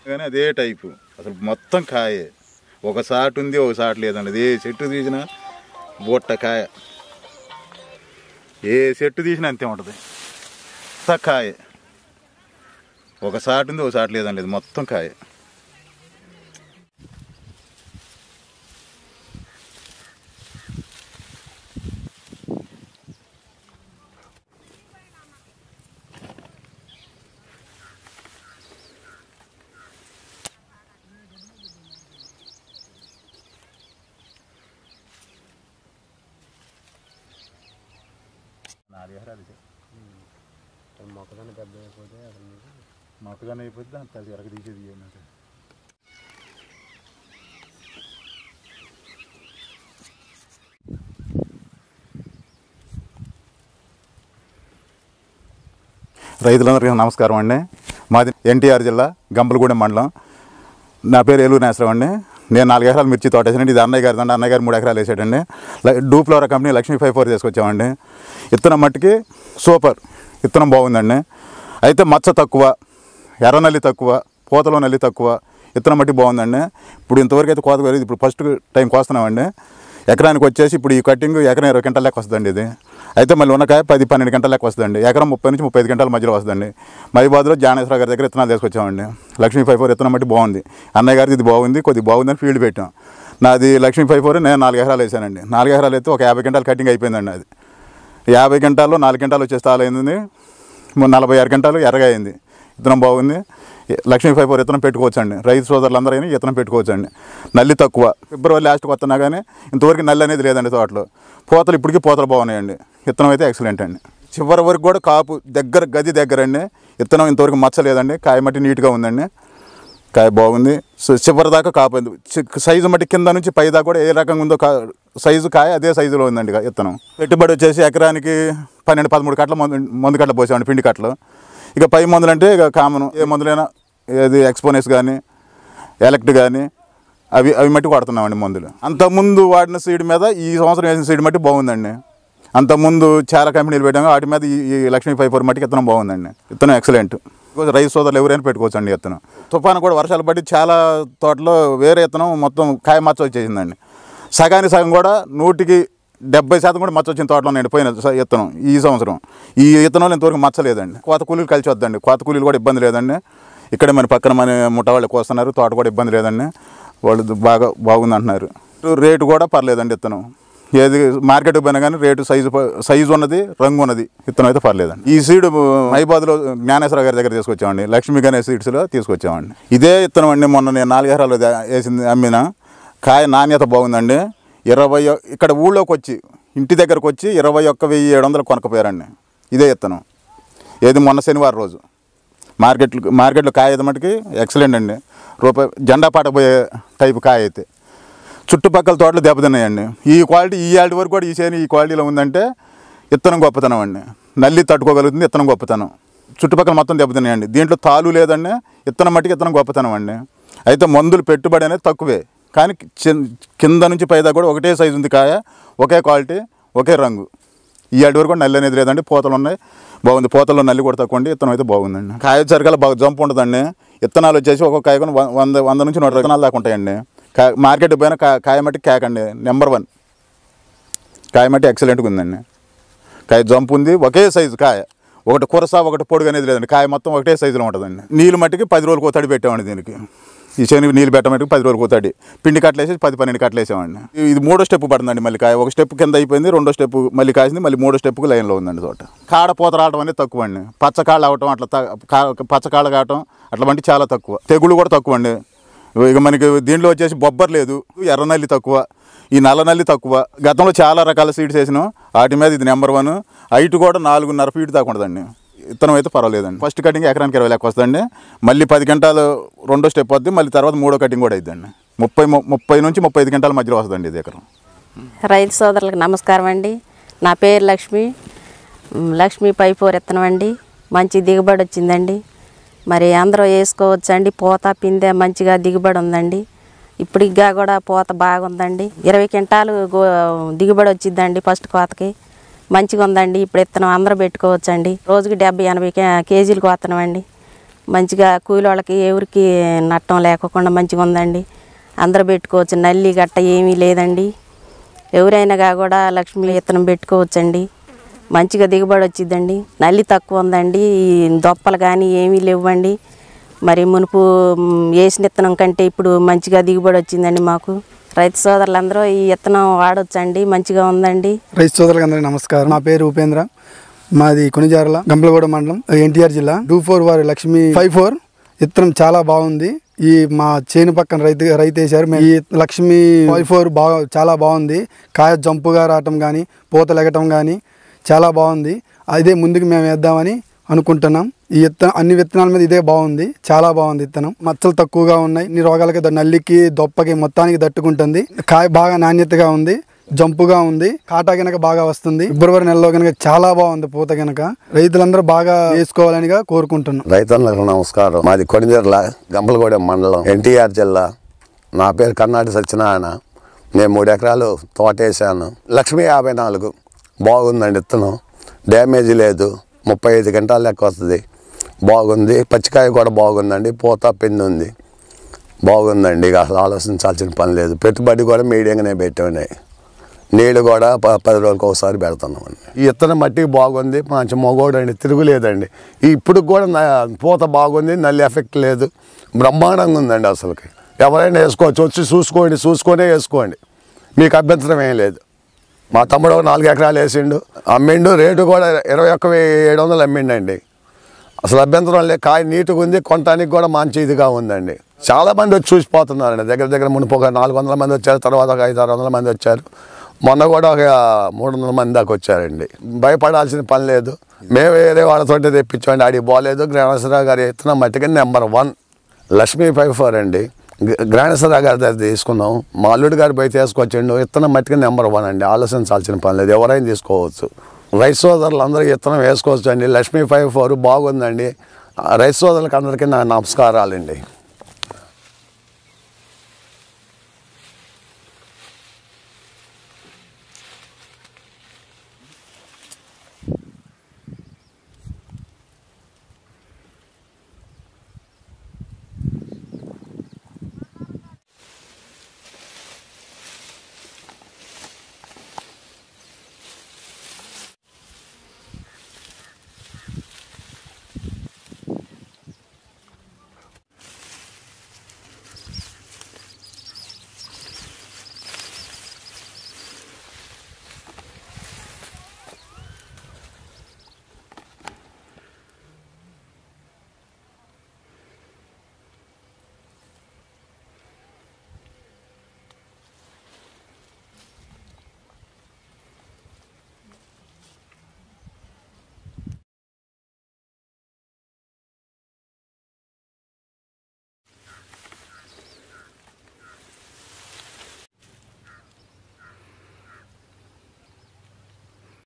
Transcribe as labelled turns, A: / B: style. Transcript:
A: కానీ అదే టైపు అసలు మొత్తం కాయే. ఒక సాటు ఉంది, ఒక సాటు లేదండి. ఏ చెట్టు తీసినా బొట్ట కాయ, ఏ చెట్టు తీసినా అంతే ఉంటుంది. కాయ ఒక సాటు ఉంది, ఒక సాటు లేదండి. ఇది మొత్తం కాయ.
B: మొక్కజొన్న పెద్ద అయిపోతే
A: మొక్కజొన్న అయిపోతే దాని తల్లి ఎరగ తీసేది ఏంటంటే రైతులందరికీ నమస్కారం అండి. మాది ఎన్టీఆర్ జిల్లా గంపలగూడెం మండలం. నా పేరు ఏలూరు నాగేశ్వరరావు అండి. నేను 4 ఎకరాలు మిర్చి తోట వేసానండి. ఇది అన్నయ్య గారి అన్నయ్య గారు 3 ఎకరాలు వేసాడండి. డూప్లోరా కంపెనీ లక్ష్మీ 54 తీసుకొచ్చామండి. విత్తనం మట్టికి సూపర్, విత్తనం బాగుందండి. అయితే మచ్చ తక్కువ, ఎర్ర నల్లి తక్కువ, పూతలో నల్లి తక్కువ, విత్తనం మట్టి బాగుందండి. ఇప్పుడు ఇంతవరకు అయితే కోత కోరేది, ఇప్పుడు ఫస్ట్ టైం కోస్తున్నామండి. ఎకరానికి వచ్చేసి ఇప్పుడు ఈ కటింగ్ ఎకరం 20 గంటల లెక్క వస్తుందండి. ఇది అయితే మళ్ళీ ఉన్నకాయ 10-12 గంటల లెక్క వస్తుందండి. ఎకరం 30 నుంచి 35 గంటల మధ్యలో వస్తుందండి. మైబాద్లో జానేశ్వర గారి దగ్గర విత్తనాలు తీసుకొచ్చామండి. లక్ష్మీ 54 విత్తనం మట్టి బాగుంది. అన్నయ్య గారికి ఇది బాగుంది, కొద్దిగా బాగుందని ఫీల్డ్ పెట్టాం. నాది లక్ష్మీ 54 నేను 4 ఎకరాలు వేసానండి. 4 ఎకరాలు అయితే ఒక 50 గంటలు కటింగ్ అయిపోయిందండి. అది 50 గంటల్లో 4 గంటలు వచ్చే స్థాయి అయింది. 46 గంటలు ఎర్రగా అయింది. విత్తనం బాగుంది. లక్ష్మీ 54 విత్తనం పెట్టుకోవచ్చండి. రైతు సోదరులందరూ అయినా విత్తనం పెట్టుకోవచ్చండి. నల్లి తక్కువ, ఫిబ్రవరి లాస్ట్కి వస్తున్నా కానీ ఇంతవరకు నల్లి అనేది లేదండి తోటలో. పూతలు ఇప్పటికీ పూతలు బాగున్నాయండి. విత్తనం అయితే ఎక్సలెంట్ అండి. చివరి వరకు కూడా కాపు దగ్గర గది దగ్గరండి. విత్తనం ఇంతవరకు మచ్చలేదండి. కాయ మట్టి నీట్గా ఉందండి. కాయ బాగుంది. చివరి దాకా కాపు సైజు మట్టి కింద నుంచి పై దాకా కూడా ఏ రకంగా ఉందో సైజు కాయ అదే సైజులో ఉందండి. విత్తనం పెట్టుబడి వచ్చేసి ఎకరానికి 12-13 కట్టల మందు కట్టలు పోసామండి, పిండి కట్టలు. ఇక పై మందులు అంటే ఇక కామన్ ఏ మందులైనా, ఏది ఎక్స్పోనెస్ కానీ ఎలక్ట్ కానీ అవి మట్టి వాడుతున్నామండి మందులు. అంతకుముందు వాడిన సీడ్ మీద ఈ సంవత్సరం వేసిన సీడ్ మట్టి బాగుందండి. అంతకుముందు చాలా కంపెనీలు పెట్టాము, వాటి మీద ఈ లక్ష్మీ 54 మట్టికి విత్తనం బాగుందండి. విత్తనం ఎక్సలెంట్. రైతు సోదరులు ఎవరైనా పెట్టుకోవచ్చండి విత్తనం. తుఫాను కూడా వర్షాలు పట్టి చాలా తోటలో వేరే విత్తనం మొత్తం కాయ మచ్చ వచ్చేసిందండి. సగానికి సగం కూడా 170% కూడా మచ్చ వచ్చిన తోటలో నేను పోయిన విత్తనం. ఈ సంవత్సరం ఈ విత్తనంలో ఇంతవరకు మచ్చలేదండి. కోత కూలీలు కలిసి వద్దండి. కోత కూలీలు కూడా ఇబ్బంది లేదండి. ఇక్కడ మన పక్కన మన ముఠా వాళ్ళు కోస్తున్నారు. తోట కూడా ఇబ్బంది లేదండి. వాళ్ళు బాగుంది అంటున్నారు. రేటు కూడా పర్లేదండి. విత్తనం ఏది మార్కెట్కి పోయినా కానీ రేటు సైజు ఉన్నది, రంగు ఉన్నది. విత్తనం అయితే పర్లేదండి. ఈ సీడ్ మైబాద్లో జ్ఞానేశ్వర గారి దగ్గర తీసుకొచ్చామండి. లక్ష్మీ గణేష్ సీడ్స్లో తీసుకొచ్చామండి. ఇదే విత్తనం అండి. మొన్న నేను 4 ఎకరాలు వేసింది అమ్మిన. కాయ నాణ్యత బాగుందండి. ఇక్కడ ఊళ్ళోకి వచ్చి ఇంటి దగ్గరకు వచ్చి 21,700 కొనకపోయారండి. ఇదే విత్తనం. ఏది మొన్న శనివారం రోజు మార్కెట్లో కాయ అయితే మటుకి ఎక్సలెంట్ అండి. జెండా పాట పోయే టైపు కాయ అయితే. చుట్టుపక్కల తోటలు దెబ్బతిన్నాయండి. ఈ క్వాలిటీ ఈ ఏళ్ళ వరకు కూడా ఈ చేను ఈ క్వాలిటీలో ఉందంటే విత్తనం గొప్పతనం అండి. నల్లి తట్టుకోగలుగుతుంది విత్తనం గొప్పతనం. చుట్టుపక్కల మొత్తం దెబ్బతిన్నాయండి. దీంట్లో తాలు లేదండి. విత్తనం మట్టికి విత్తనం గొప్పతనం అండి. అయితే మందులు పెట్టుబడి అనేది తక్కువే, కానీ కింద నుంచి పైదా కూడా ఒకటే సైజు ఉంది కాయ, ఒకే క్వాలిటీ, ఒకే రంగు. ఈ ఏడు వరకు కూడా నల్లి అనేది లేదండి. పూతలు ఉన్నాయి, బాగుంది. పూతల్లో నల్లి కూడా తక్కువ అండి. విత్తనం అయితే బాగుందండి. కాయ సరికల్లా బాగా జంపు ఉంటుందండి. విత్తనాలు వచ్చేసి ఒక్కొక్క కాయ కూడా 100 నుంచి 100 విత్తనాలు దాకా ఉంటాయండి. మార్కెట్ పోయిన కాయ మట్టి కేక్ అండి, నెంబర్ 1. కాయ మట్టి ఎక్సలెంట్గా ఉందండి. కాయ జంపు ఉంది, ఒకే సైజు కాయ. ఒకటి కురస ఒకటి పొడుగు అనేది లేదండి. కాయ మొత్తం ఒకటే సైజులో ఉంటుందండి. నీళ్ళు మట్టికి 10 రోజులు కోతడి పెట్టామండి. దీనికి ఈ శని నీళ్ళు పెట్టమట్టుకు 10 రోజులు కోతడి పిండి కట్టలు వేసి 10-12 కట్టలు వేసామండి. ఇది 3వ స్టెప్ పడుతుందండి. మళ్ళీ కాయ ఒక స్టెప్ కింద అయిపోయింది, 2వ స్టెప్ మళ్ళీ కాసింది, మళ్ళీ 3వ స్టెప్కి లైన్లో ఉందండి తోట. కాడ పూత రావడం అనేది తక్కువ అండి. పచ్చకాళ్ళు అవటం అట్లా పచ్చకాళ్ళు కావటం అట్లా వంటి చాలా తక్కువ. తెగుళ్ళు కూడా తక్కువ అండి. ఇక మనకి దీంట్లో వచ్చేసి బొబ్బర్ లేదు, ఎర్ర నల్లి తక్కువ, ఈ నల్ల నల్లి తక్కువ. గతంలో చాలా రకాల సీడ్స్ వేసినాం, వాటి మీద ఇది నెంబర్ 1. హైట్ కూడా 4.5 ఫీట్ దాకా ఉంటుందండి. విత్తనం అయితే పర్వాలేదండి. ఫస్ట్ కటింగ్ ఎకరానికి 20 లెక్క వస్తుందండి. మళ్ళీ 10 గంటలు 2వ స్టెప్ వద్ది, మళ్ళీ తర్వాత 3వ కటింగ్ కూడా అయిద్దండి. 30 నుంచి 35 గంటల మధ్యలో వస్తుందండి ఇది ఎకరం.
C: రైతు సోదరులకు నమస్కారం అండి. నా పేరు లక్ష్మి 54 విత్తనం అండి. మంచి దిగుబడి వచ్చిందండి. మరి అందరూ వేసుకోవచ్చండి. పూత పిందె మంచిగా దిగుబడి ఉందండి. ఇప్పుడు ఇంకా కూడా పూత బాగుందండి. 20 క్వింటాలు దిగుబడి వచ్చిందండి ఫస్ట్ కోతకి. మంచిగా ఉందండి. ఇప్పుడు విత్తనం అందరూ పెట్టుకోవచ్చండి. రోజుకి 70-80 కేజీలు కోతున్నామండి. మంచిగా కూలి వాళ్ళకి ఎవరికి నట్టం లేకుండా మంచిగా ఉందండి. అందరూ పెట్టుకోవచ్చు, నల్లి గట్ట ఏమీ లేదండి. ఎవరైనా కూడా లక్ష్మీ విత్తనం పెట్టుకోవచ్చండి. మంచిగా దిగుబడి వచ్చిందండి. నల్లి తక్కువ ఉందండి. దొప్పలు కానీ ఏమీ లేవండి. మరి మునుపు వేసిన విత్తనం కంటే ఇప్పుడు మంచిగా దిగుబడి వచ్చిందండి. మాకు రైతు సోదరులందరూ ఈ విత్తనం వాడొచ్చండి, మంచిగా ఉందండి.
B: రైతు సోదరులకు అందరికీ నమస్కారం. నా పేరు ఉపేంద్ర, మాది కొనిజార్ల గంపలగూడ మండలం, ఎన్టీఆర్ జిల్లా. 24 వారి లక్ష్మీ 54 విత్తనం చాలా బాగుంది. ఈ మా చేను పక్కన రైతు వేశారు. ఈ లక్ష్మీ 54 చాలా బాగుంది. కాయ జంపుగా రావటం కానీ పూత లెగటం కానీ చాలా బాగుంది. అదే ముందుకు మేము వేద్దామని అనుకుంటున్నాం. ఈ అన్ని విత్తనాల మీద ఇదే బాగుంది, చాలా బాగుంది విత్తనం. మచ్చలు తక్కువగా ఉన్నాయి. ఇన్ని రోగాలకి, నల్లికి, దొప్పకి మొత్తానికి తట్టుకుంటుంది. కాయ బాగా నాణ్యతగా ఉంది, జంపుగా ఉంది. కాటా గనక బాగా వస్తుంది. ఫిబ్రవరి నెలలో కనుక చాలా బాగుంది పూత గనక. రైతులందరూ బాగా వేసుకోవాలని కోరుకుంటున్నాం.
D: రైతులకు నమస్కారం. మాది కొనిజర్ల గంపలగూడెం మండలం, ఎన్టీఆర్ జిల్లా. నా పేరు కన్నాటి సత్యనారాయణ. నేను 3 ఎకరాలు తోట వేసాను. లక్ష్మీ 54 బాగుందండి విత్తనం. డ్యామేజ్ లేదు. 35 గంటల లెక్క వస్తుంది. బాగుంది. పచ్చికాయ కూడా బాగుందండి. పూత పిండి ఉంది. బాగుందండి. ఇక అసలు ఆలోచించాల్సిన పని లేదు. పెట్టుబడి కూడా మీడియంగానే పెట్టాయి. నీళ్ళు కూడా 10 రోజులకు ఒకసారి పెడుతున్నామండి. ఈ విత్తనం మట్టికి బాగుంది. మంచి మొగోడు అండి, తిరుగులేదండి. ఇప్పుడు కూడా పూత బాగుంది, నల్లి ఎఫెక్ట్ లేదు. బ్రహ్మాండంగా ఉందండి. అసలుకి ఎవరైనా వేసుకోవచ్చు. వచ్చి చూసుకొనే వేసుకోండి. మీకు అభ్యంతరం ఏం లేదు. మా తమ్ముడు 4 ఎకరాలు వేసిండు, అమ్మిండు. రేటు కూడా 21,700 అమ్మిండండి. అసలు అభ్యంతరం లేదు. కాయ నీట్గా ఉంది. కొనటానికి కూడా మంచి ఇదిగా ఉందండి. చాలామంది వచ్చి చూసిపోతున్నారండి. దగ్గర మునుపు ఒక 400 మంది వచ్చారు. తర్వాత ఒక 500-600 మంది వచ్చారు. మొన్న కూడా ఒక 300 మంది దాకా వచ్చారండి. భయపడాల్సిన పని లేదు. మేము వేరే వాళ్ళతో తెప్పించండి. ఆడికి బాగాలేదు. గ్రాణేశ్వరరావు గారి విత్తనం మట్టికి నెంబర్ 1 లక్ష్మీ 54 అండి. గ్రాణేశ్వరరావు గారి దగ్గర తీసుకున్నాం. మా అల్లుడి గారు పోయి తీసుకొచ్చిండు. విత్తనం మట్టికి నెంబర్ 1 అండి. ఆలోచించాల్సిన పని లేదు. ఎవరైనా తీసుకోవచ్చు. రైతు సోదరులు అందరూ విత్తనం వేసుకోవచ్చు అండి. లక్ష్మీ 54 బాగుందండి. రైతు సోదరులకు అందరికీ నా నమస్కారాలండి.